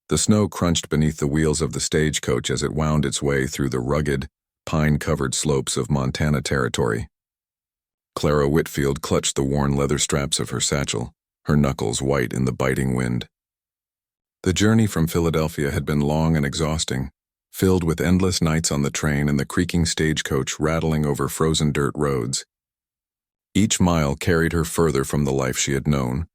The snow crunched beneath the wheels of the stagecoach as it wound its way through the rugged, pine-covered slopes of Montana Territory. Clara Whitfield clutched the worn leather straps of her satchel, her knuckles white in the biting wind. The journey from Philadelphia had been long and exhausting, filled with endless nights on the train and the creaking stagecoach rattling over frozen dirt roads. Each mile carried her further from the life she had known,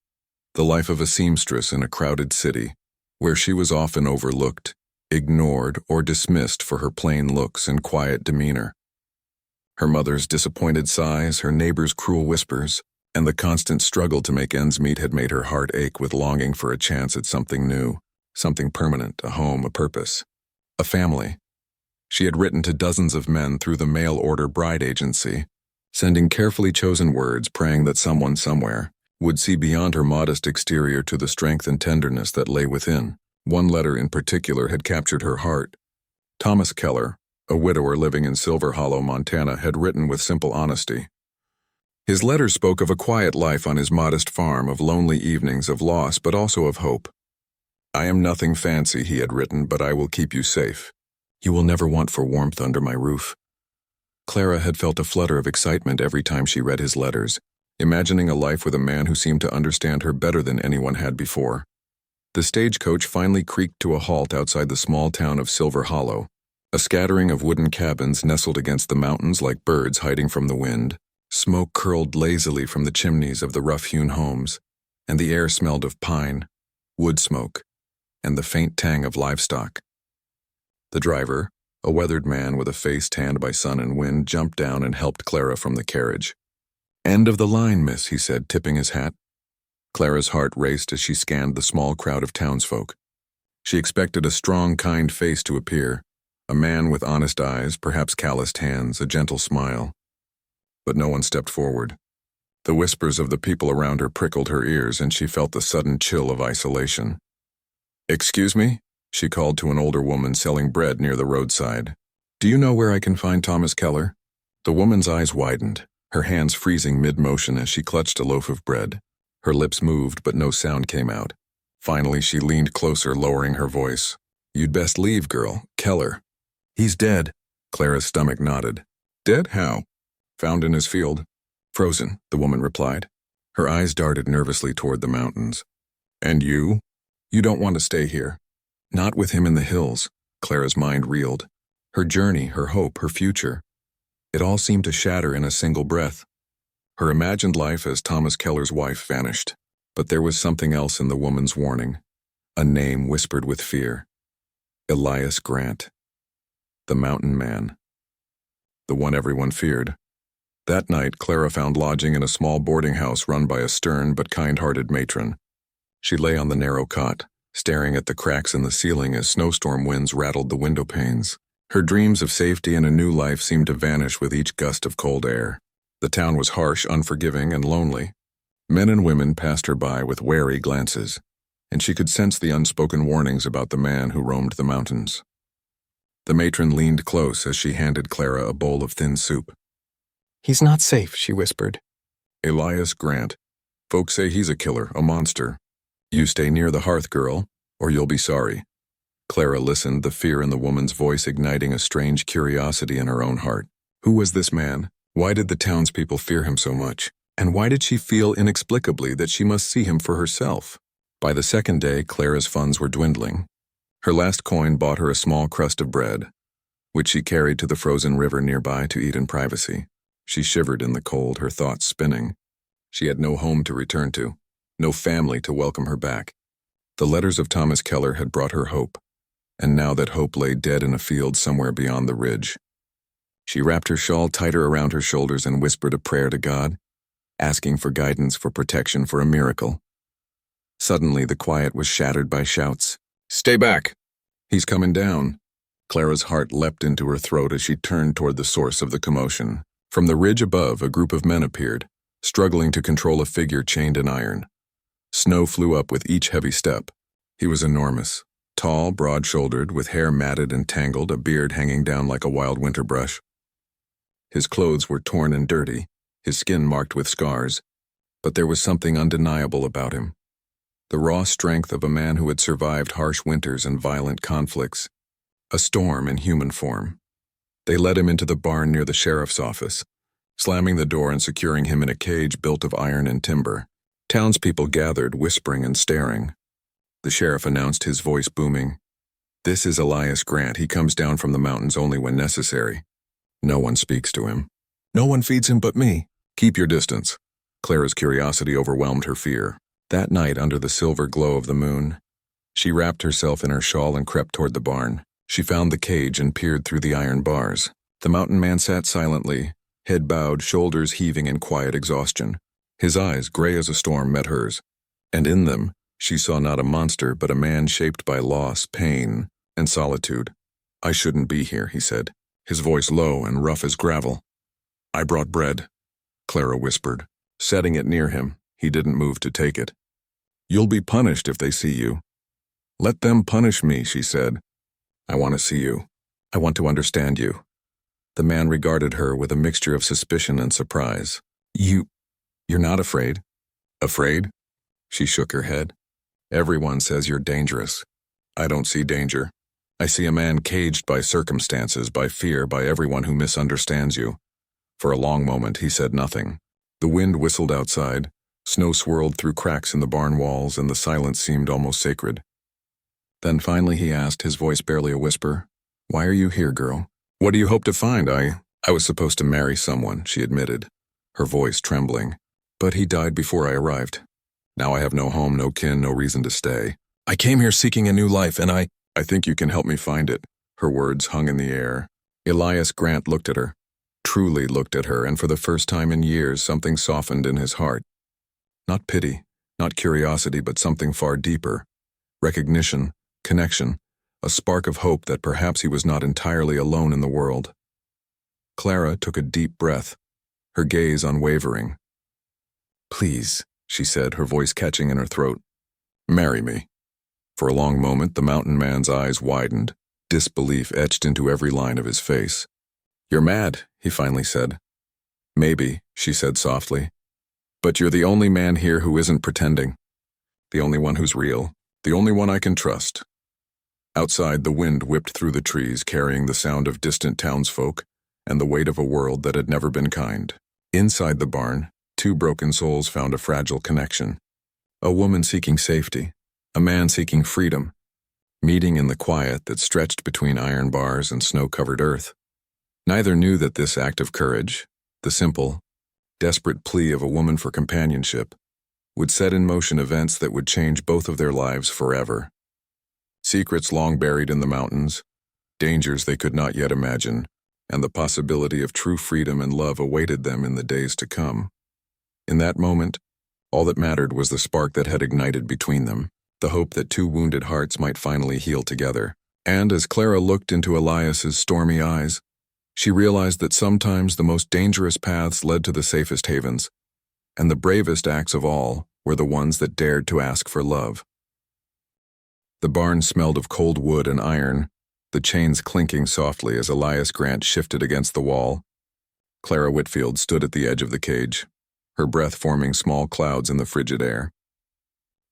the life of a seamstress in a crowded city, where she was often overlooked, ignored, or dismissed for her plain looks and quiet demeanor. Her mother's disappointed sighs, her neighbors' cruel whispers, and the constant struggle to make ends meet had made her heart ache with longing for a chance at something new, something permanent, a home, a purpose, a family. She had written to dozens of men through the mail-order bride agency, sending carefully chosen words, praying that someone somewhere would see beyond her modest exterior to the strength and tenderness that lay within. One letter in particular had captured her heart. Thomas Keller, a widower living in Silver Hollow, Montana, had written with simple honesty. His letter spoke of a quiet life on his modest farm, of lonely evenings, of loss, but also of hope. "I am nothing fancy," he had written, "but I will keep you safe. You will never want for warmth under my roof." Clara had felt a flutter of excitement every time she read his letters, imagining a life with a man who seemed to understand her better than anyone had before. The stagecoach finally creaked to a halt outside the small town of Silver Hollow, a scattering of wooden cabins nestled against the mountains like birds hiding from the wind. Smoke curled lazily from the chimneys of the rough-hewn homes, and the air smelled of pine, wood smoke, and the faint tang of livestock. The driver, a weathered man with a face tanned by sun and wind, jumped down and helped Clara from the carriage. "End of the line, miss," he said, tipping his hat. Clara's heart raced as she scanned the small crowd of townsfolk. She expected a strong, kind face to appear, a man with honest eyes, perhaps calloused hands, a gentle smile. But no one stepped forward. The whispers of the people around her prickled her ears, and she felt the sudden chill of isolation. "Excuse me?" she called to an older woman selling bread near the roadside. "Do you know where I can find Thomas Keller?" The woman's eyes widened, her hands freezing mid-motion as she clutched a loaf of bread. Her lips moved, but no sound came out. Finally, she leaned closer, lowering her voice. "You'd best leave, girl. Keller." "He's dead." Clara's stomach knotted. "Dead? How?" "Found in his field." "Frozen," the woman replied. Her eyes darted nervously toward the mountains. "And you? You don't want to stay here." "Not with him in the hills." Clara's mind reeled. Her journey, her hope, her future. It all seemed to shatter in a single breath. Her imagined life as Thomas Keller's wife vanished. But there was something else in the woman's warning. A name whispered with fear. Elias Grant. The Mountain Man. The one everyone feared. That night, Clara found lodging in a small boarding house run by a stern but kind-hearted matron. She lay on the narrow cot, staring at the cracks in the ceiling as snowstorm winds rattled the window panes. Her dreams of safety and a new life seemed to vanish with each gust of cold air. The town was harsh, unforgiving, and lonely. Men and women passed her by with wary glances, and she could sense the unspoken warnings about the man who roamed the mountains. The matron leaned close as she handed Clara a bowl of thin soup. "He's not safe," she whispered. "Elias Grant. Folks say he's a killer, a monster. You stay near the hearth, girl, or you'll be sorry." Clara listened, the fear in the woman's voice igniting a strange curiosity in her own heart. Who was this man? Why did the townspeople fear him so much? And why did she feel inexplicably that she must see him for herself? By the second day, Clara's funds were dwindling. Her last coin bought her a small crust of bread, which she carried to the frozen river nearby to eat in privacy. She shivered in the cold, her thoughts spinning. She had no home to return to, no family to welcome her back. The letters of Thomas Keller had brought her hope, and now that hope lay dead in a field somewhere beyond the ridge. She wrapped her shawl tighter around her shoulders and whispered a prayer to God, asking for guidance, for protection, for a miracle. Suddenly, the quiet was shattered by shouts. "Stay back! He's coming down!" Clara's heart leapt into her throat as she turned toward the source of the commotion. From the ridge above, a group of men appeared, struggling to control a figure chained in iron. Snow flew up with each heavy step. He was enormous, tall, broad-shouldered, with hair matted and tangled, a beard hanging down like a wild winter brush. His clothes were torn and dirty, his skin marked with scars, but there was something undeniable about him. the raw strength of a man who had survived harsh winters and violent conflicts, a storm in human form. They led him into the barn near the sheriff's office, slamming the door and securing him in a cage built of iron and timber. Townspeople gathered, whispering and staring. The sheriff announced, his voice booming, "This is Elias Grant. He comes down from the mountains only when necessary." No one speaks to him. No one feeds him but me. Keep your distance. Clara's curiosity overwhelmed her fear. That night, under the silver glow of the moon, she wrapped herself in her shawl and crept toward the barn. She found the cage and peered through the iron bars. The mountain man sat silently, head bowed, shoulders heaving in quiet exhaustion. His eyes, gray as a storm, met hers, and in them she saw not a monster but a man shaped by loss, pain, and solitude. "I shouldn't be here," he said, his voice low and rough as gravel. "I brought bread," Clara whispered, setting it near him. He didn't move to take it. "You'll be punished if they see you." "Let them punish me," she said. "I want to see you. I want to understand you." The man regarded her with a mixture of suspicion and surprise. You're not afraid?" "Afraid?" She shook her head. "Everyone says you're dangerous. I don't see danger. I see a man caged by circumstances, by fear, by everyone who misunderstands you." For a long moment he said nothing. The wind whistled outside, snow swirled through cracks in the barn walls, and the silence seemed almost sacred. Then finally he asked, his voice barely a whisper, "Why are you here, girl?" "What do you hope to find? I was supposed to marry someone," she admitted, her voice trembling. "But he died before I arrived. Now I have no home, no kin, no reason to stay. I came here seeking a new life, and I think you can help me find it." Her words hung in the air. Elias Grant looked at her, truly looked at her, and for the first time in years something softened in his heart. Not pity, not curiosity, but something far deeper. Recognition, connection, a spark of hope that perhaps he was not entirely alone in the world. Clara took a deep breath, her gaze unwavering. "Please," she said, her voice catching in her throat. "Marry me." For a long moment the mountain man's eyes widened, disbelief etched into every line of his face. "You're mad," he finally said. "Maybe," she said softly. "But you're the only man here who isn't pretending. The only one who's real. The only one I can trust." Outside, the wind whipped through the trees, carrying the sound of distant townsfolk and the weight of a world that had never been kind. Inside the barn, two broken souls found a fragile connection. A woman seeking safety, a man seeking freedom, meeting in the quiet that stretched between iron bars and snow-covered earth. Neither knew that this act of courage, the simple, desperate plea of a woman for companionship, would set in motion events that would change both of their lives forever. Secrets long buried in the mountains, dangers they could not yet imagine, and the possibility of true freedom and love awaited them in the days to come. In that moment, all that mattered was the spark that had ignited between them, the hope that two wounded hearts might finally heal together. And as Clara looked into Elias's stormy eyes, she realized that sometimes the most dangerous paths led to the safest havens, and the bravest acts of all were the ones that dared to ask for love. The barn smelled of cold wood and iron, the chains clinking softly as Elias Grant shifted against the wall. Clara Whitfield stood at the edge of the cage, her breath forming small clouds in the frigid air.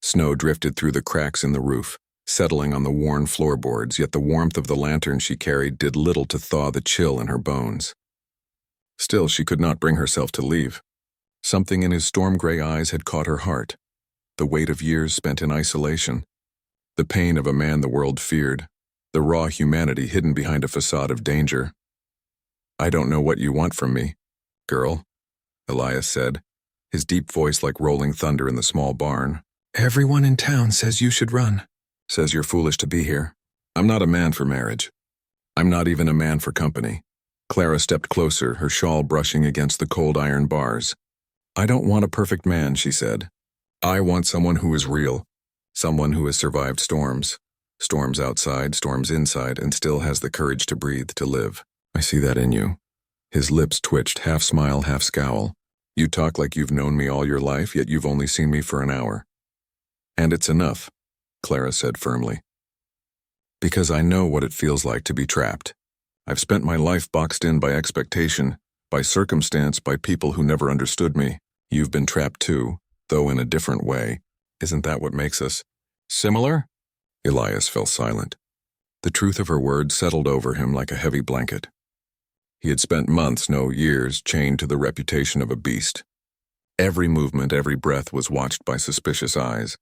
Snow drifted through the cracks in the roof, settling on the worn floorboards, yet the warmth of the lantern she carried did little to thaw the chill in her bones. Still, she could not bring herself to leave. Something in his storm-gray eyes had caught her heart, the weight of years spent in isolation, the pain of a man the world feared, the raw humanity hidden behind a facade of danger. "I don't know what you want from me, girl," Elias said, his deep voice like rolling thunder in the small barn. "Everyone in town says you should run. Says you're foolish to be here. I'm not a man for marriage. I'm not even a man for company." Clara stepped closer, her shawl brushing against the cold iron bars. "I don't want a perfect man," she said. "I want someone who is real, someone who has survived storms. Storms outside, storms inside, and still has the courage to breathe, to live. I see that in you." His lips twitched, half smile, half scowl. "You talk like you've known me all your life, yet you've only seen me for an hour." "And it's enough," Clara said firmly. "Because I know what it feels like to be trapped. I've spent my life boxed in by expectation, by circumstance, by people who never understood me. You've been trapped too, though in a different way. Isn't that what makes us similar? Elias fell silent. The truth of her words settled over him like a heavy blanket. He had spent months, no years, chained to the reputation of a beast. Every movement, every breath was watched by suspicious eyes.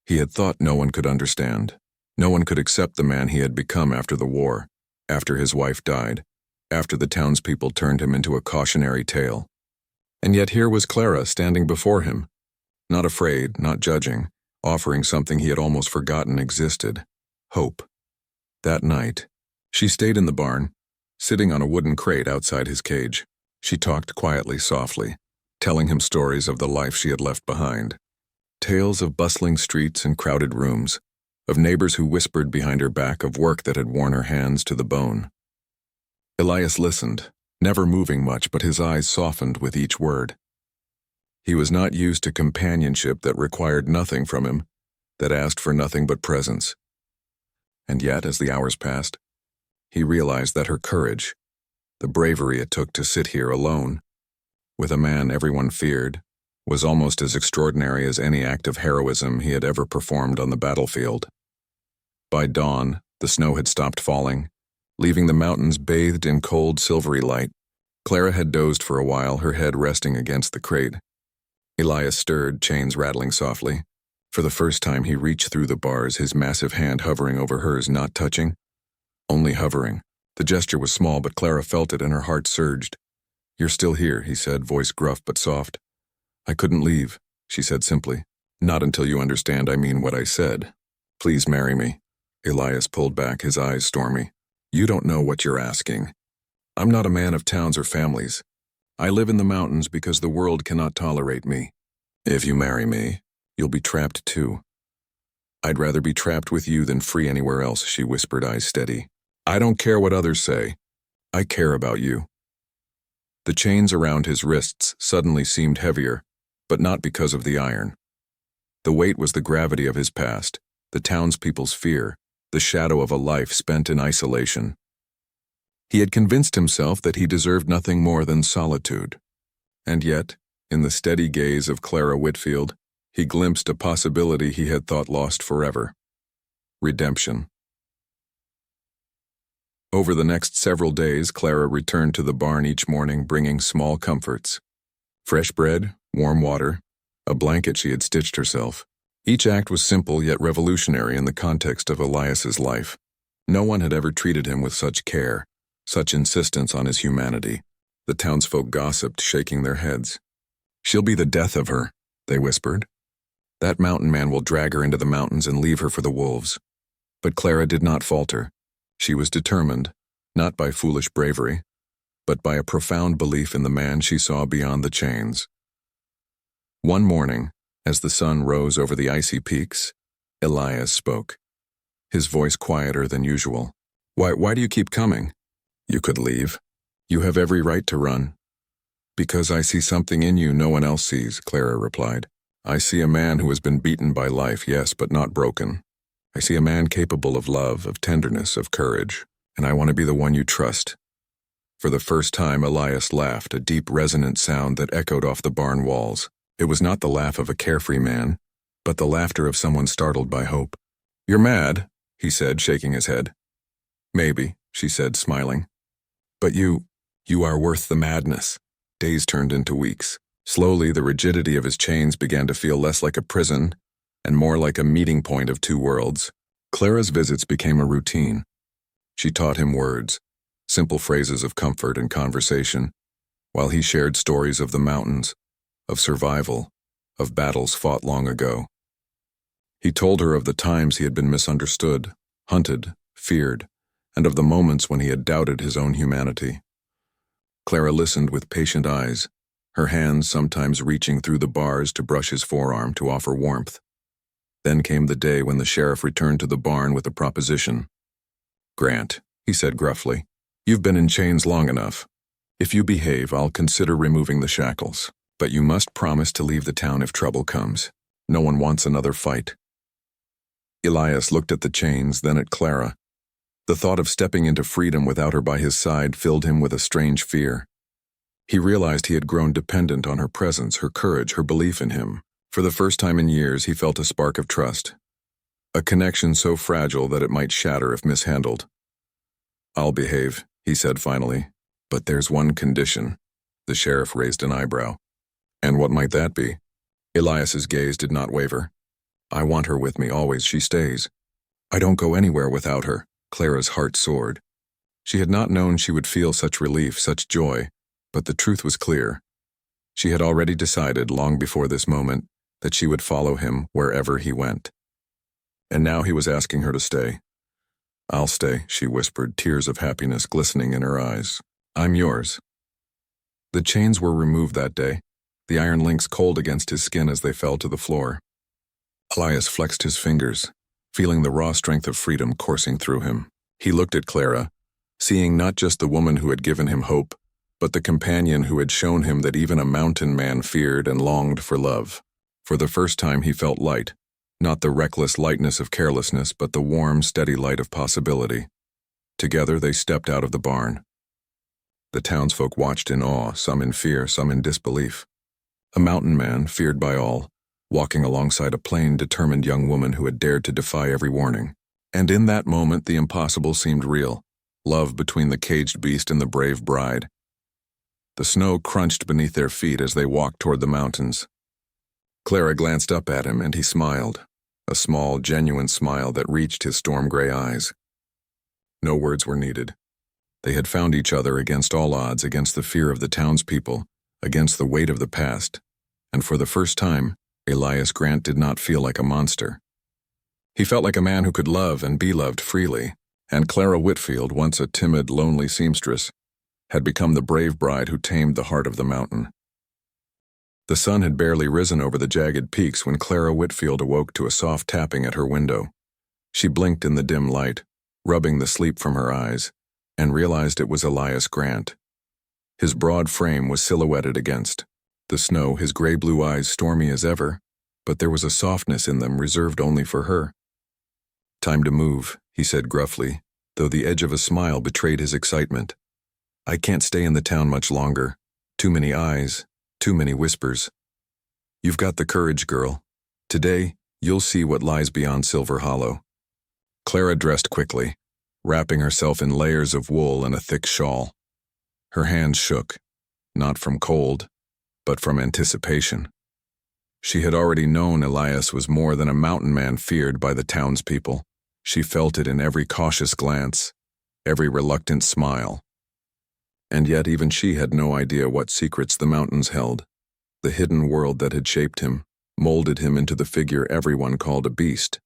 He had thought no one could understand. No one could accept the man he had become after the war, after his wife died, after the townspeople turned him into a cautionary tale. And yet here was Clara standing before him, not afraid, not judging, offering something he had almost forgotten existed: hope. That night, she stayed in the barn, sitting on a wooden crate outside his cage. She talked quietly, softly, telling him stories of the life she had left behind. Tales of bustling streets and crowded rooms, of neighbors who whispered behind her back, of work that had worn her hands to the bone. Elias listened, never moving much, but his eyes softened with each word. He was not used to companionship that required nothing from him, that asked for nothing but presence. And yet, as the hours passed, he realized that her courage, the bravery it took to sit here alone, with a man everyone feared, was almost as extraordinary as any act of heroism he had ever performed on the battlefield. By dawn, the snow had stopped falling, leaving the mountains bathed in cold, silvery light. Clara had dozed for a while, her head resting against the crate. Elias stirred, chains rattling softly. For the first time he reached through the bars, his massive hand hovering over hers, not touching, only hovering. The gesture was small, but Clara felt it and her heart surged. "You're still here," he said, voice gruff but soft. "I couldn't leave," she said simply. "Not until you understand I mean what I said. Please marry me." Elias pulled back, his eyes stormy. "You don't know what you're asking. I'm not a man of towns or families. I live in the mountains because the world cannot tolerate me. If you marry me, you'll be trapped too." "I'd rather be trapped with you than free anywhere else," she whispered, eyes steady. "I don't care what others say. I care about you." The chains around his wrists suddenly seemed heavier, but not because of the iron. The weight was the gravity of his past, the townspeople's fear, the shadow of a life spent in isolation. He had convinced himself that he deserved nothing more than solitude. And yet, in the steady gaze of Clara Whitfield, he glimpsed a possibility he had thought lost forever: redemption. Over the next several days, Clara returned to the barn each morning bringing small comforts: fresh bread, warm water, a blanket she had stitched herself. Each act was simple yet revolutionary in the context of Elias's life. No one had ever treated him with such care, such insistence on his humanity. The townsfolk gossiped, shaking their heads. "She'll be the death of her," they whispered. "That mountain man will drag her into the mountains and leave her for the wolves." But Clara did not falter. She was determined, not by foolish bravery, but by a profound belief in the man she saw beyond the chains. One morning, as the sun rose over the icy peaks, Elias spoke, his voice quieter than usual. Why do you keep coming? You could leave. You have every right to run." "Because I see something in you no one else sees," Clara replied. "I see a man who has been beaten by life, yes, but not broken. I see a man capable of love, of tenderness, of courage, and I want to be the one you trust." For the first time, Elias laughed, a deep, resonant sound that echoed off the barn walls. It was not the laugh of a carefree man, but the laughter of someone startled by hope. "You're mad," he said, shaking his head. "Maybe," she said, smiling. "But you are worth the madness." Days turned into weeks. Slowly, the rigidity of his chains began to feel less like a prison and more like a meeting point of two worlds. Clara's visits became a routine. She taught him words, simple phrases of comfort and conversation, while he shared stories of the mountains, of survival, of battles fought long ago. He told her of the times he had been misunderstood, hunted, feared, and of the moments when he had doubted his own humanity. Clara listened with patient eyes, her hands sometimes reaching through the bars to brush his forearm to offer warmth. Then came the day when the sheriff returned to the barn with a proposition. "Grant," he said gruffly, "you've been in chains long enough. If you behave, I'll consider removing the shackles. But you must promise to leave the town if trouble comes. No one wants another fight." Elias looked at the chains, then at Clara. The thought of stepping into freedom without her by his side filled him with a strange fear. He realized he had grown dependent on her presence, her courage, her belief in him. For the first time in years, he felt a spark of trust, a connection so fragile that it might shatter if mishandled. "I'll behave," he said finally, "but there's one condition." The sheriff raised an eyebrow. "And what might that be?" Elias's gaze did not waver. "I want her with me always. She stays. I don't go anywhere without her." Clara's heart soared. She had not known she would feel such relief, such joy, but the truth was clear. She had already decided, long before this moment, that she would follow him wherever he went. And now he was asking her to stay. "I'll stay," she whispered, tears of happiness glistening in her eyes. "I'm yours." The chains were removed that day, the iron links cold against his skin as they fell to the floor. Elias flexed his fingers, feeling the raw strength of freedom coursing through him. He looked at Clara, seeing not just the woman who had given him hope, but the companion who had shown him that even a mountain man feared and longed for love. For the first time he felt light, not the reckless lightness of carelessness, but the warm, steady light of possibility. Together they stepped out of the barn. The townsfolk watched in awe, some in fear, some in disbelief. A mountain man, feared by all, walking alongside a plain, determined young woman who had dared to defy every warning. And in that moment the impossible seemed real, love between the caged beast and the brave bride. The snow crunched beneath their feet as they walked toward the mountains. Clara glanced up at him and he smiled, a small, genuine smile that reached his storm-gray eyes. No words were needed. They had found each other against all odds, against the fear of the townspeople, against the weight of the past, and for the first time, Elias Grant did not feel like a monster. He felt like a man who could love and be loved freely, and Clara Whitfield, once a timid, lonely seamstress, had become the brave bride who tamed the heart of the mountain. The sun had barely risen over the jagged peaks when Clara Whitfield awoke to a soft tapping at her window. She blinked in the dim light, rubbing the sleep from her eyes, and realized it was Elias Grant. His broad frame was silhouetted against the snow, his gray-blue eyes stormy as ever, but there was a softness in them reserved only for her. "Time to move," he said gruffly, though the edge of a smile betrayed his excitement. "I can't stay in the town much longer. Too many eyes, too many whispers. You've got the courage, girl. Today, you'll see what lies beyond Silver Hollow." Clara dressed quickly, wrapping herself in layers of wool and a thick shawl. Her hands shook, not from cold, but from anticipation. She had already known Elias was more than a mountain man feared by the townspeople. She felt it in every cautious glance, every reluctant smile. And yet even she had no idea what secrets the mountains held, the hidden world that had shaped him, molded him into the figure everyone called a beast.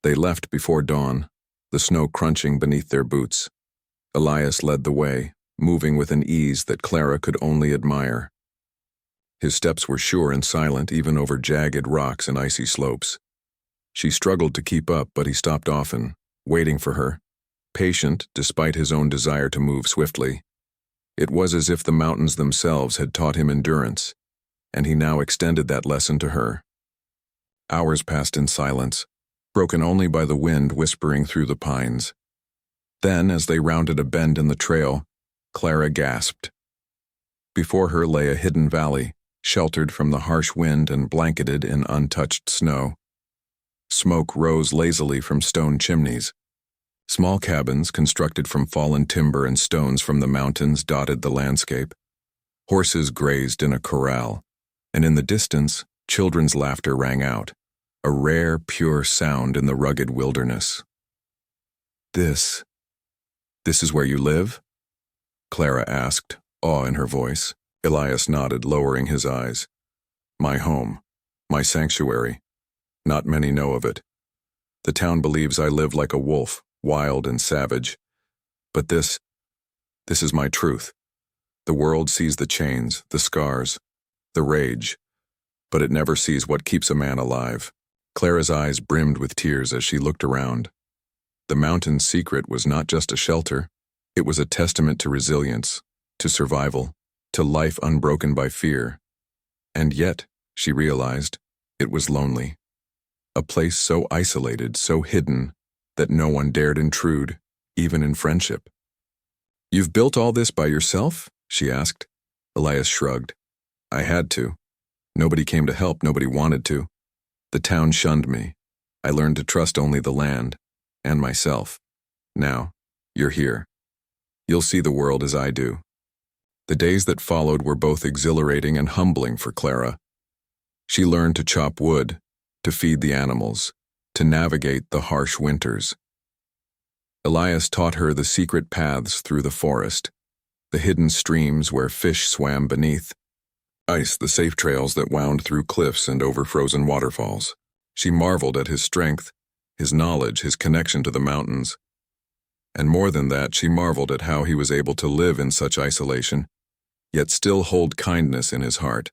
They left before dawn, the snow crunching beneath their boots. Elias led the way, moving with an ease that Clara could only admire. His steps were sure and silent even over jagged rocks and icy slopes. She struggled to keep up, but he stopped often, waiting for her, patient despite his own desire to move swiftly. It was as if the mountains themselves had taught him endurance, and he now extended that lesson to her. Hours passed in silence, broken only by the wind whispering through the pines. Then, as they rounded a bend in the trail, Clara gasped. Before her lay a hidden valley, sheltered from the harsh wind and blanketed in untouched snow. Smoke rose lazily from stone chimneys. Small cabins, constructed from fallen timber and stones from the mountains, dotted the landscape. Horses grazed in a corral, and in the distance, children's laughter rang out, a rare, pure sound in the rugged wilderness. This is where you live?" Clara asked, awe in her voice. Elias nodded, lowering his eyes. "My home, my sanctuary. Not many know of it. The town believes I live like a wolf, wild and savage. But this is my truth. The world sees the chains, the scars, the rage, but it never sees what keeps a man alive." Clara's eyes brimmed with tears as she looked around. The mountain's secret was not just a shelter. It was a testament to resilience, to survival, to life unbroken by fear. And yet, she realized, it was lonely. A place so isolated, so hidden, that no one dared intrude, even in friendship. "You've built all this by yourself?" she asked. Elias shrugged. "I had to. Nobody came to help, nobody wanted to. The town shunned me. I learned to trust only the land, and myself. Now, you're here. You'll see the world as I do. The days that followed were both exhilarating and humbling for Clara. She learned to chop wood, to feed the animals, to navigate the harsh winters. Elias taught her the secret paths through the forest, the hidden streams where fish swam beneath, the safe trails that wound through cliffs and over frozen waterfalls. She marveled at his strength, his knowledge, his connection to the mountains. And more than that, she marveled at how he was able to live in such isolation, yet still hold kindness in his heart,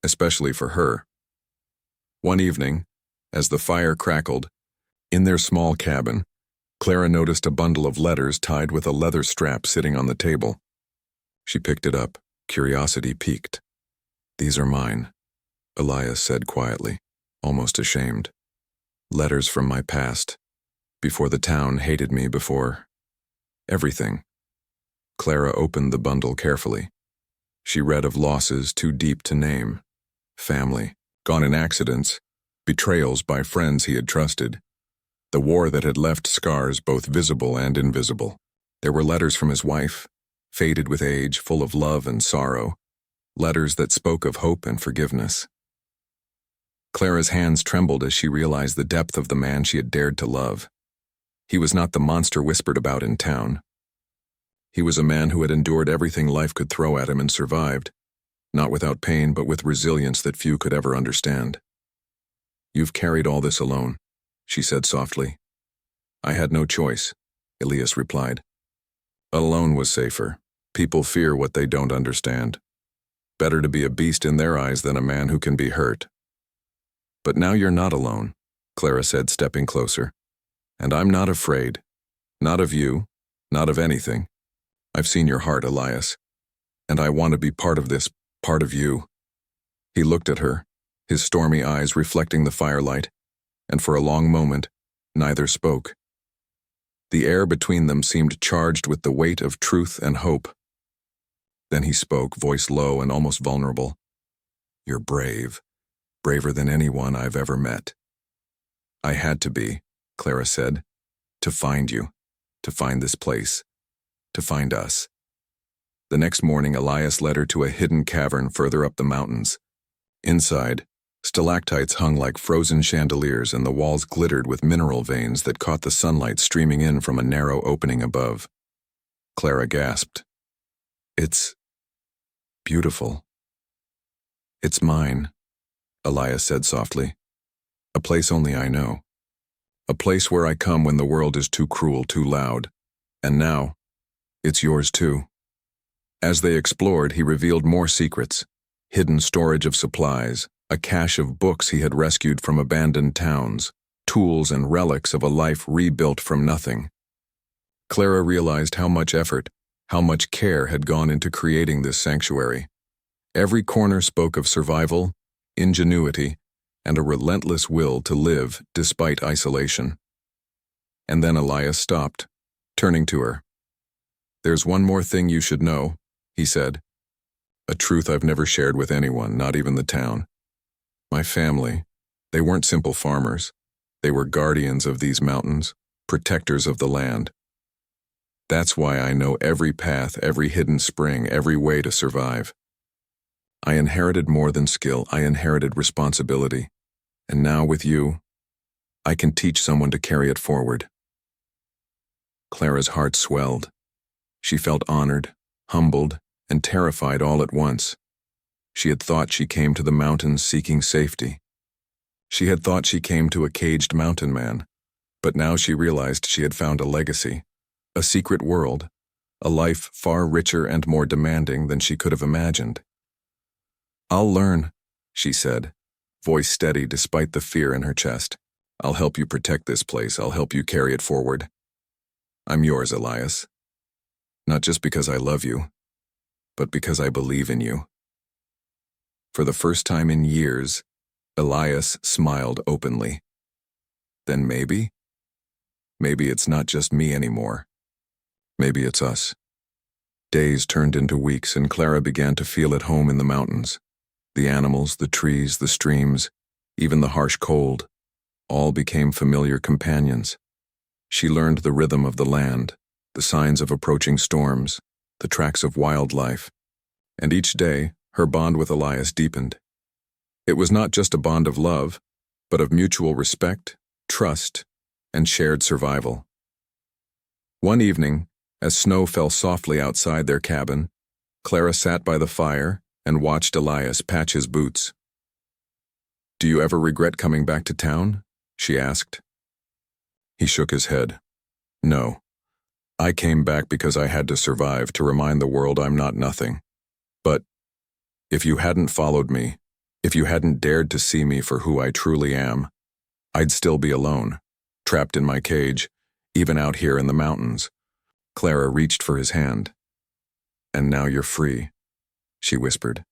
especially for her. One evening, as the fire crackled, in their small cabin, Clara noticed a bundle of letters tied with a leather strap sitting on the table. She picked it up, curiosity piqued. "These are mine," Elias said quietly, almost ashamed. "Letters from my past, before the town hated me, before everything." Clara opened the bundle carefully. She read of losses too deep to name, family, gone in accidents, betrayals by friends he had trusted, the war that had left scars both visible and invisible. There were letters from his wife, faded with age, full of love and sorrow, letters that spoke of hope and forgiveness. Clara's hands trembled as she realized the depth of the man she had dared to love. He was not the monster whispered about in town. He was a man who had endured everything life could throw at him and survived, not without pain but with resilience that few could ever understand. "You've carried all this alone," she said softly. "I had no choice," Elias replied. "Alone was safer. People fear what they don't understand. Better to be a beast in their eyes than a man who can be hurt." "But now you're not alone," Clara said, stepping closer. "And I'm not afraid. Not of you, not of anything. I've seen your heart, Elias, and I want to be part of this, part of you." He looked at her, his stormy eyes reflecting the firelight, and for a long moment, neither spoke. The air between them seemed charged with the weight of truth and hope. Then he spoke, voice low and almost vulnerable. "You're brave, braver than anyone I've ever met." "I had to be," Clara said, "to find you, to find this place, to find us." The next morning, Elias led her to a hidden cavern further up the mountains. Inside, stalactites hung like frozen chandeliers and the walls glittered with mineral veins that caught the sunlight streaming in from a narrow opening above. Clara gasped. "It's beautiful." "It's mine," Elias said softly. "A place only I know. A place where I come when the world is too cruel, too loud. And now, it's yours too." As they explored, he revealed more secrets, hidden storage of supplies, a cache of books he had rescued from abandoned towns, tools and relics of a life rebuilt from nothing. Clara realized how much effort, how much care had gone into creating this sanctuary. Every corner spoke of survival, ingenuity, and a relentless will to live despite isolation. And then Elias stopped, turning to her. "There's one more thing you should know," he said. "A truth I've never shared with anyone, not even the town. My family, they weren't simple farmers. They were guardians of these mountains, protectors of the land. That's why I know every path, every hidden spring, every way to survive. I inherited more than skill, I inherited responsibility. And now with you, I can teach someone to carry it forward." Clara's heart swelled. She felt honored, humbled, and terrified all at once. She had thought she came to the mountains seeking safety. She had thought she came to a caged mountain man, but now she realized she had found a legacy, a secret world, a life far richer and more demanding than she could have imagined. "I'll learn," she said, voice steady despite the fear in her chest. "I'll help you protect this place. I'll help you carry it forward. I'm yours, Elias. Not just because I love you, but because I believe in you." For the first time in years, Elias smiled openly. Then maybe it's not just me anymore. Maybe it's us. Days turned into weeks and Clara began to feel at home in the mountains. The animals, the trees, the streams, even the harsh cold, all became familiar companions. She learned the rhythm of the land, the signs of approaching storms, the tracks of wildlife, and each day her bond with Elias deepened. It was not just a bond of love, but of mutual respect, trust, and shared survival. One evening, as snow fell softly outside their cabin, Clara sat by the fire and watched Elias patch his boots. "Do you ever regret coming back to town?" she asked. He shook his head. "No. I came back because I had to survive, to remind the world I'm not nothing. But if you hadn't followed me, if you hadn't dared to see me for who I truly am, I'd still be alone, trapped in my cage, even out here in the mountains." Clara reached for his hand. "And now you're free," she whispered.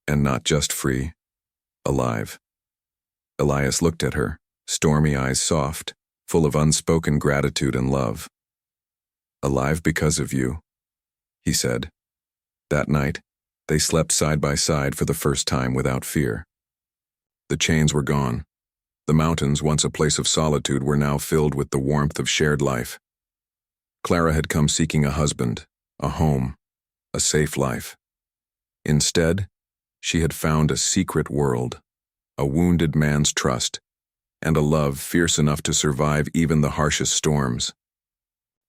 "And not just free, alive." Elias looked at her, stormy eyes soft, full of unspoken gratitude and love. "Alive because of you," he said. That night, they slept side by side for the first time without fear. The chains were gone. The mountains, once a place of solitude, were now filled with the warmth of shared life. Clara had come seeking a husband, a home, a safe life. Instead, she had found a secret world, a wounded man's trust, and a love fierce enough to survive even the harshest storms.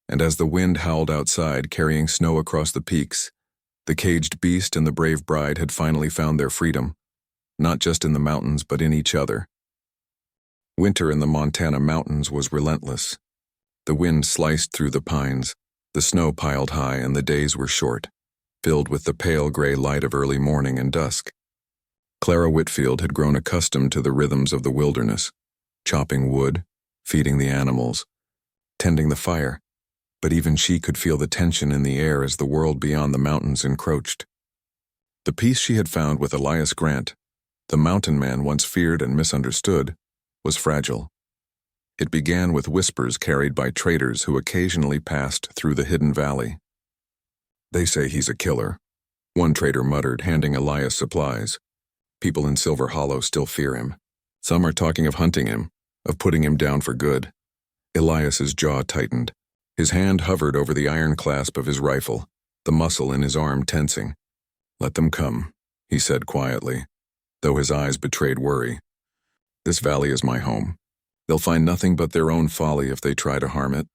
And as the wind howled outside, carrying snow across the peaks, the caged beast and the brave bride had finally found their freedom, not just in the mountains but in each other. Winter in the Montana mountains was relentless. The wind sliced through the pines, the snow piled high, and the days were short, filled with the pale gray light of early morning and dusk. Clara Whitfield had grown accustomed to the rhythms of the wilderness, chopping wood, feeding the animals, tending the fire, but even she could feel the tension in the air as the world beyond the mountains encroached. The peace she had found with Elias Grant, the mountain man once feared and misunderstood, was fragile. It began with whispers carried by traders who occasionally passed through the hidden valley. "They say he's a killer," one trader muttered, handing Elias supplies. "People in Silver Hollow still fear him. Some are talking of hunting him, of putting him down for good." Elias's jaw tightened. His hand hovered over the iron clasp of his rifle, the muscle in his arm tensing. "Let them come," he said quietly, though his eyes betrayed worry. "This valley is my home. They'll find nothing but their own folly if they try to harm it."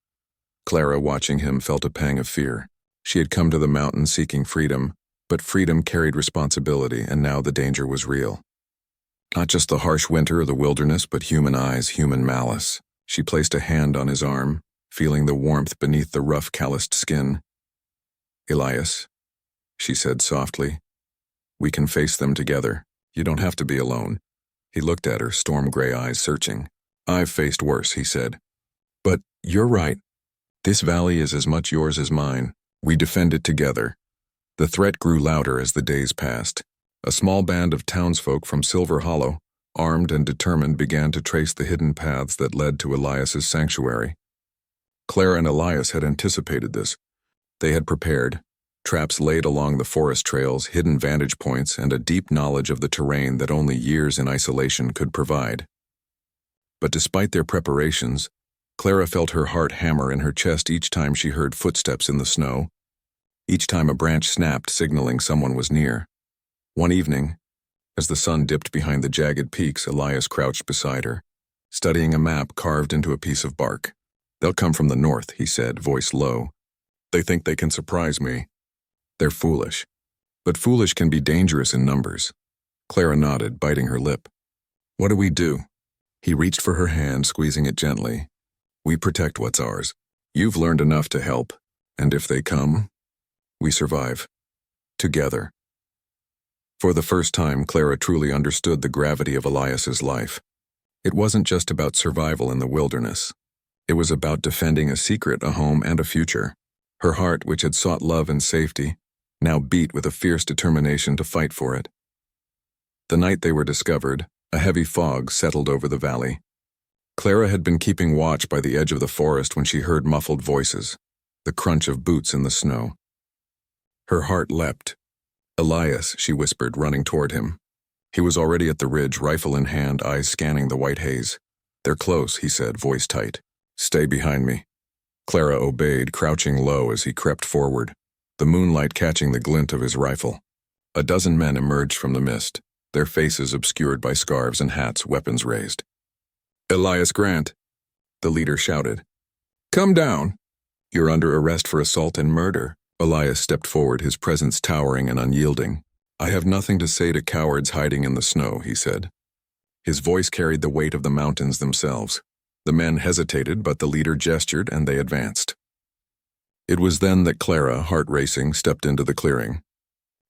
Clara, watching him, felt a pang of fear. She had come to the mountain seeking freedom, but freedom carried responsibility, and now the danger was real. Not just the harsh winter or the wilderness, but human eyes, human malice. She placed a hand on his arm, feeling the warmth beneath the rough, calloused skin. "Elias," she said softly, "we can face them together. You don't have to be alone." He looked at her, storm-gray eyes searching. "I've faced worse," he said. "But you're right. This valley is as much yours as mine. We defend it together." The threat grew louder as the days passed. A small band of townsfolk from Silver Hollow, armed and determined, began to trace the hidden paths that led to Elias's sanctuary. Clara and Elias had anticipated this. They had prepared, traps laid along the forest trails, hidden vantage points, and a deep knowledge of the terrain that only years in isolation could provide. But despite their preparations, Clara felt her heart hammer in her chest each time she heard footsteps in the snow, each time a branch snapped, signaling someone was near. One evening, as the sun dipped behind the jagged peaks, Elias crouched beside her, studying a map carved into a piece of bark. "They'll come from the north," he said, voice low. "They think they can surprise me. They're foolish. But foolish can be dangerous in numbers." Clara nodded, biting her lip. "What do we do?" He reached for her hand, squeezing it gently. "We protect what's ours. You've learned enough to help, and if they come, we survive. Together." For the first time, Clara truly understood the gravity of Elias's life. It wasn't just about survival in the wilderness. It was about defending a secret, a home, and a future. Her heart, which had sought love and safety, now beat with a fierce determination to fight for it. The night they were discovered, a heavy fog settled over the valley. Clara had been keeping watch by the edge of the forest when she heard muffled voices, the crunch of boots in the snow. Her heart leapt. "Elias," she whispered, running toward him. He was already at the ridge, rifle in hand, eyes scanning the white haze. "They're close," he said, voice tight. "Stay behind me." Clara obeyed, crouching low as he crept forward, the moonlight catching the glint of his rifle. A dozen men emerged from the mist, their faces obscured by scarves and hats, weapons raised. "Elias Grant," the leader shouted. "Come down." "You're under arrest for assault and murder." Elias stepped forward, his presence towering and unyielding. "I have nothing to say to cowards hiding in the snow," he said. His voice carried the weight of the mountains themselves. The men hesitated, but the leader gestured and they advanced. It was then that Clara, heart racing, stepped into the clearing.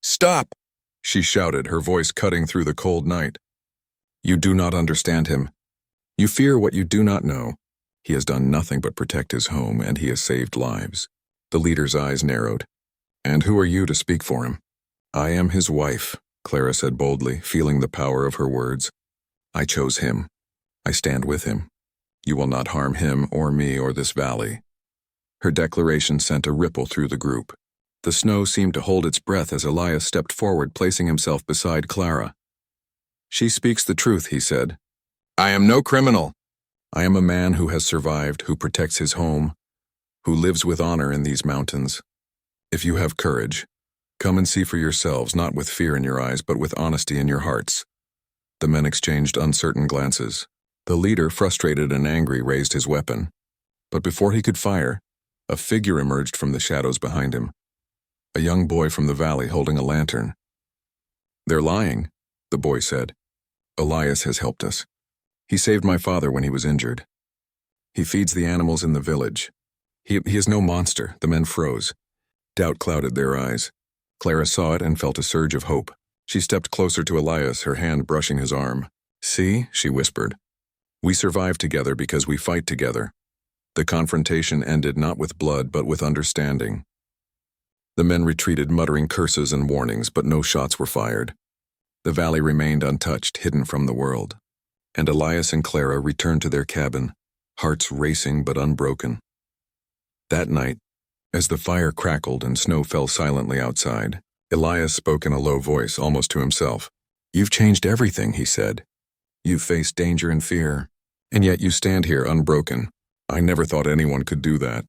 "Stop!" she shouted, her voice cutting through the cold night. "You do not understand him. You fear what you do not know. He has done nothing but protect his home, and he has saved lives." The leader's eyes narrowed. "And who are you to speak for him?" "I am his wife," Clara said boldly, feeling the power of her words. "I chose him. I stand with him. You will not harm him or me or this valley." Her declaration sent a ripple through the group. The snow seemed to hold its breath as Elias stepped forward, placing himself beside Clara. "She speaks the truth," he said. "I am no criminal. I am a man who has survived, who protects his home, who lives with honor in these mountains. If you have courage, come and see for yourselves, not with fear in your eyes, but with honesty in your hearts." The men exchanged uncertain glances. The leader, frustrated and angry, raised his weapon. But before he could fire, a figure emerged from the shadows behind him. A young boy from the valley holding a lantern. "They're lying," the boy said. "Elias has helped us. He saved my father when he was injured. He feeds the animals in the village. He is no monster." The men froze. Doubt clouded their eyes. Clara saw it and felt a surge of hope. She stepped closer to Elias, her hand brushing his arm. "See," she whispered. "We survive together because we fight together." The confrontation ended not with blood but with understanding. The men retreated, muttering curses and warnings, but no shots were fired. The valley remained untouched, hidden from the world. And Elias and Clara returned to their cabin, hearts racing but unbroken. That night, as the fire crackled and snow fell silently outside, Elias spoke in a low voice, almost to himself. "You've changed everything," he said. "You've faced danger and fear, and yet you stand here unbroken. I never thought anyone could do that."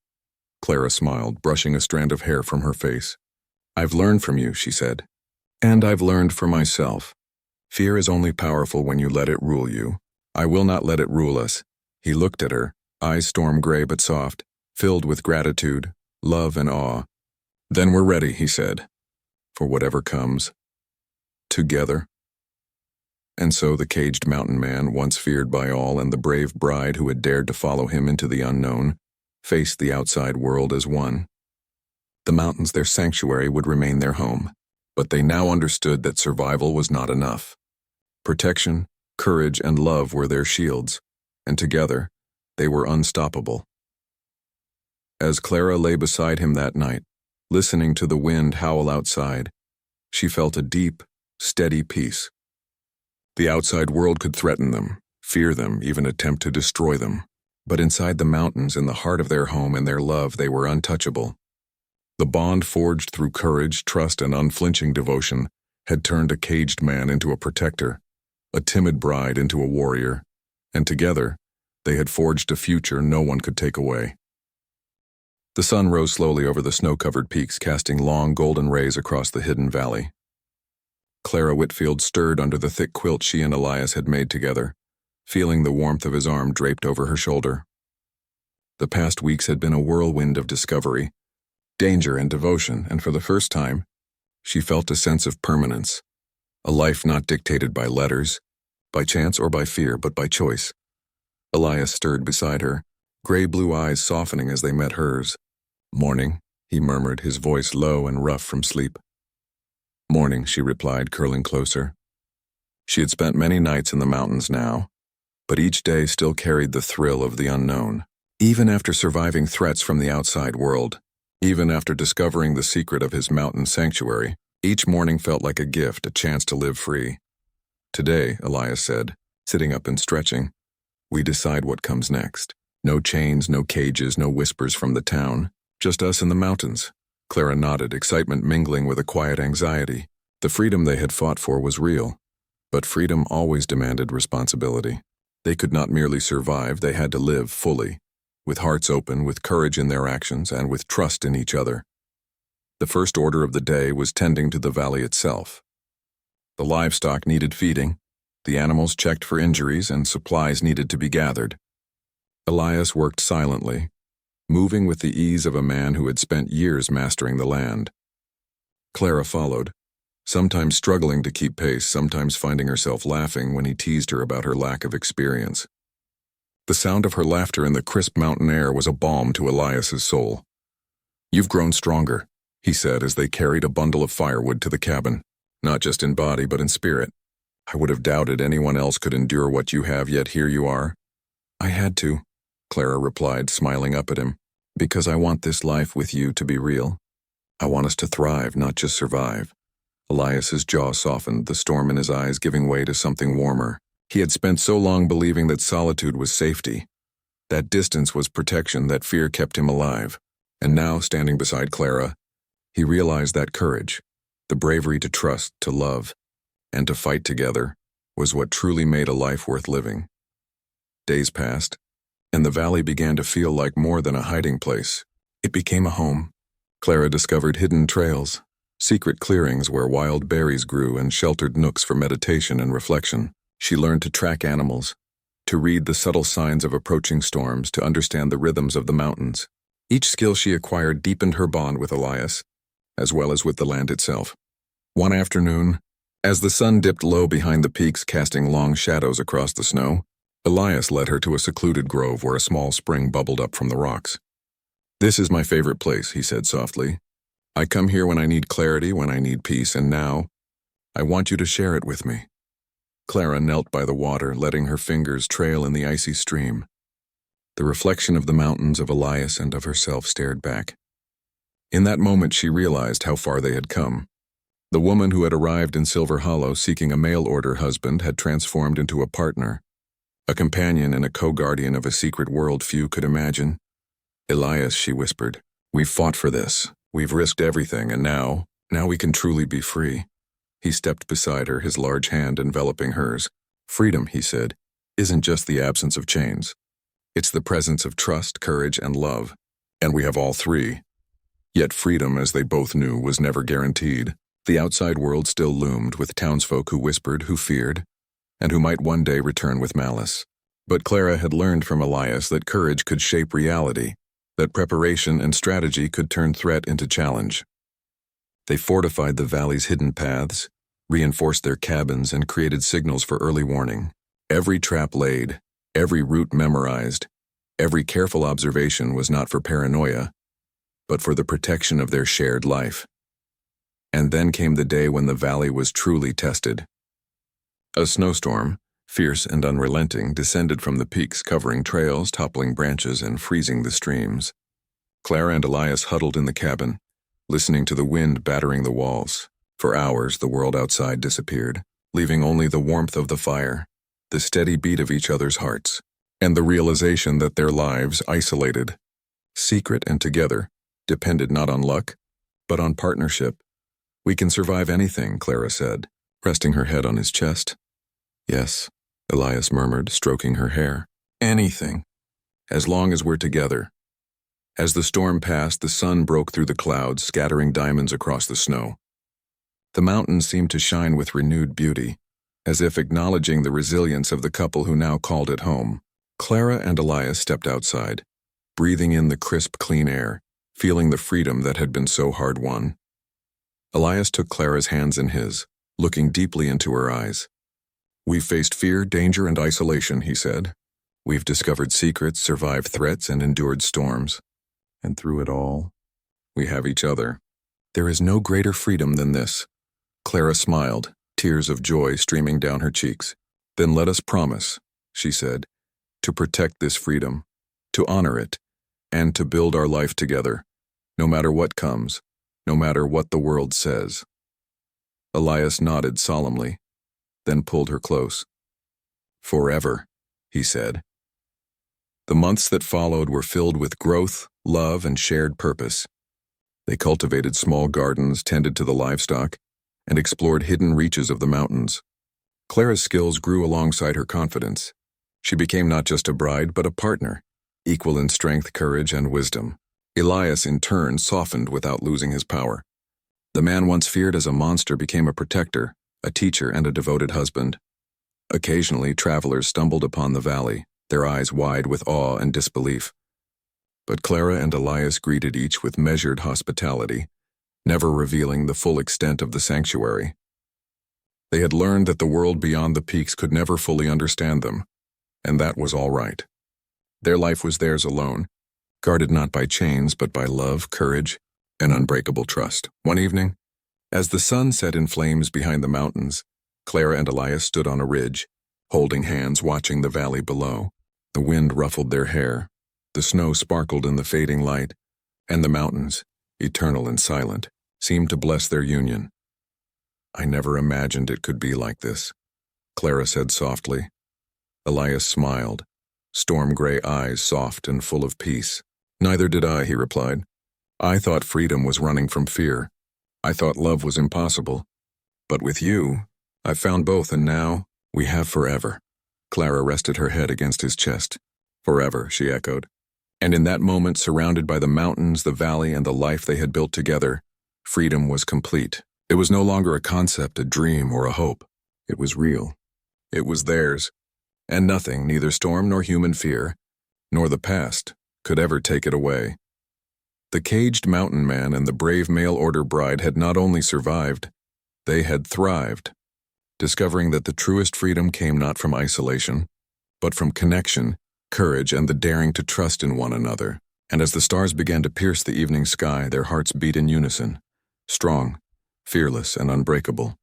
Clara smiled, brushing a strand of hair from her face. "I've learned from you," she said. "And I've learned for myself. Fear is only powerful when you let it rule you. I will not let it rule us." He looked at her, eyes storm gray but soft, filled with gratitude, love, and awe. "Then we're ready," he said, "for whatever comes. Together." And so the caged mountain man, once feared by all, and the brave bride who had dared to follow him into the unknown, faced the outside world as one. The mountains, their sanctuary, would remain their home, but they now understood that survival was not enough. Protection, courage, and love were their shields, and together, they were unstoppable. As Clara lay beside him that night, listening to the wind howl outside, she felt a deep, steady peace. The outside world could threaten them, fear them, even attempt to destroy them. But inside the mountains, in the heart of their home and their love, they were untouchable. The bond forged through courage, trust, and unflinching devotion had turned a caged man into a protector, a timid bride into a warrior, and together, they had forged a future no one could take away. The sun rose slowly over the snow-covered peaks, casting long golden rays across the hidden valley. Clara Whitfield stirred under the thick quilt she and Elias had made together, feeling the warmth of his arm draped over her shoulder. The past weeks had been a whirlwind of discovery, danger, and devotion, and for the first time, she felt a sense of permanence, a life not dictated by letters, by chance or by fear, but by choice. Elias stirred beside her, gray-blue eyes softening as they met hers. "Morning," he murmured, his voice low and rough from sleep. "Morning," she replied, curling closer. She had spent many nights in the mountains now, but each day still carried the thrill of the unknown. Even after surviving threats from the outside world, even after discovering the secret of his mountain sanctuary, each morning felt like a gift, a chance to live free. "Today," Elias said, sitting up and stretching, "we decide what comes next. No chains, no cages, no whispers from the town, just us in the mountains." Clara nodded, excitement mingling with a quiet anxiety. The freedom they had fought for was real. But freedom always demanded responsibility. They could not merely survive, they had to live fully, with hearts open, with courage in their actions, and with trust in each other. The first order of the day was tending to the valley itself. The livestock needed feeding, the animals checked for injuries, and supplies needed to be gathered. Elias worked silently, moving with the ease of a man who had spent years mastering the land. Clara followed, sometimes struggling to keep pace, sometimes finding herself laughing when he teased her about her lack of experience. The sound of her laughter in the crisp mountain air was a balm to Elias's soul. "You've grown stronger," he said as they carried a bundle of firewood to the cabin, "not just in body but in spirit. I would have doubted anyone else could endure what you have, yet here you are." "I had to," Clara replied, smiling up at him, "because I want this life with you to be real. I want us to thrive, not just survive." Elias's jaw softened, the storm in his eyes giving way to something warmer. He had spent so long believing that solitude was safety, that distance was protection, that fear kept him alive. And now, standing beside Clara, he realized that courage, the bravery to trust, to love, and to fight together, was what truly made a life worth living. Days passed, and the valley began to feel like more than a hiding place. It became a home. Clara discovered hidden trails, secret clearings where wild berries grew, and sheltered nooks for meditation and reflection. She learned to track animals, to read the subtle signs of approaching storms, to understand the rhythms of the mountains. Each skill she acquired deepened her bond with Elias, as well as with the land itself. One afternoon, as the sun dipped low behind the peaks, casting long shadows across the snow, Elias led her to a secluded grove where a small spring bubbled up from the rocks. "This is my favorite place," he said softly. "I come here when I need clarity, when I need peace, and now, I want you to share it with me." Clara knelt by the water, letting her fingers trail in the icy stream. The reflection of the mountains, of Elias, and of herself stared back. In that moment she realized how far they had come. The woman who had arrived in Silver Hollow seeking a mail-order husband had transformed into a partner, a companion and a co-guardian of a secret world few could imagine. "Elias," she whispered, "we've fought for this. We've risked everything, and now we can truly be free." He stepped beside her, his large hand enveloping hers. "Freedom," he said, "isn't just the absence of chains. It's the presence of trust, courage, and love. And we have all three." Yet freedom, as they both knew, was never guaranteed. The outside world still loomed, with townsfolk who whispered, who feared, and who might one day return with malice. But Clara had learned from Elias that courage could shape reality, that preparation and strategy could turn threat into challenge. They fortified the valley's hidden paths, reinforced their cabins, and created signals for early warning. Every trap laid, every route memorized, every careful observation was not for paranoia, but for the protection of their shared life. And then came the day when the valley was truly tested. A snowstorm, fierce and unrelenting, descended from the peaks, covering trails, toppling branches, and freezing the streams. Clara and Elias huddled in the cabin, listening to the wind battering the walls. For hours, the world outside disappeared, leaving only the warmth of the fire, the steady beat of each other's hearts, and the realization that their lives, isolated, secret and together, depended not on luck, but on partnership. "We can survive anything," Clara said, resting her head on his chest. "Yes," Elias murmured, stroking her hair. "Anything, as long as we're together." As the storm passed, the sun broke through the clouds, scattering diamonds across the snow. The mountains seemed to shine with renewed beauty, as if acknowledging the resilience of the couple who now called it home. Clara and Elias stepped outside, breathing in the crisp, clean air, feeling the freedom that had been so hard won. Elias took Clara's hands in his, looking deeply into her eyes. "We've faced fear, danger, and isolation," he said. "We've discovered secrets, survived threats, and endured storms. And through it all, we have each other. There is no greater freedom than this." Clara smiled, tears of joy streaming down her cheeks. "Then let us promise," she said, "to protect this freedom, to honor it, and to build our life together, no matter what comes, no matter what the world says." Elias nodded solemnly, then pulled her close. "Forever," he said. The months that followed were filled with growth, love, and shared purpose. They cultivated small gardens, tended to the livestock, and explored hidden reaches of the mountains. Clara's skills grew alongside her confidence. She became not just a bride, but a partner, equal in strength, courage, and wisdom. Elias, in turn, softened without losing his power. The man once feared as a monster became a protector, a teacher, and a devoted husband. Occasionally, travelers stumbled upon the valley, their eyes wide with awe and disbelief. But Clara and Elias greeted each with measured hospitality, never revealing the full extent of the sanctuary. They had learned that the world beyond the peaks could never fully understand them, and that was all right. Their life was theirs alone, guarded not by chains but by love, courage, and unbreakable trust. One evening, as the sun set in flames behind the mountains, Clara and Elias stood on a ridge, holding hands, watching the valley below. The wind ruffled their hair, the snow sparkled in the fading light, and the mountains, eternal and silent, seemed to bless their union. "I never imagined it could be like this," Clara said softly. Elias smiled, storm-gray eyes soft and full of peace. "Neither did I," he replied. "I thought freedom was running from fear. I thought love was impossible. But with you, I've found both, and now we have forever." Clara rested her head against his chest. "Forever," she echoed. And in that moment, surrounded by the mountains, the valley, and the life they had built together, freedom was complete. It was no longer a concept, a dream, or a hope. It was real. It was theirs. And nothing, neither storm nor human fear, nor the past, could ever take it away. The caged mountain man and the brave mail-order bride had not only survived, they had thrived, discovering that the truest freedom came not from isolation, but from connection, courage, and the daring to trust in one another. And as the stars began to pierce the evening sky, their hearts beat in unison, strong, fearless, and unbreakable.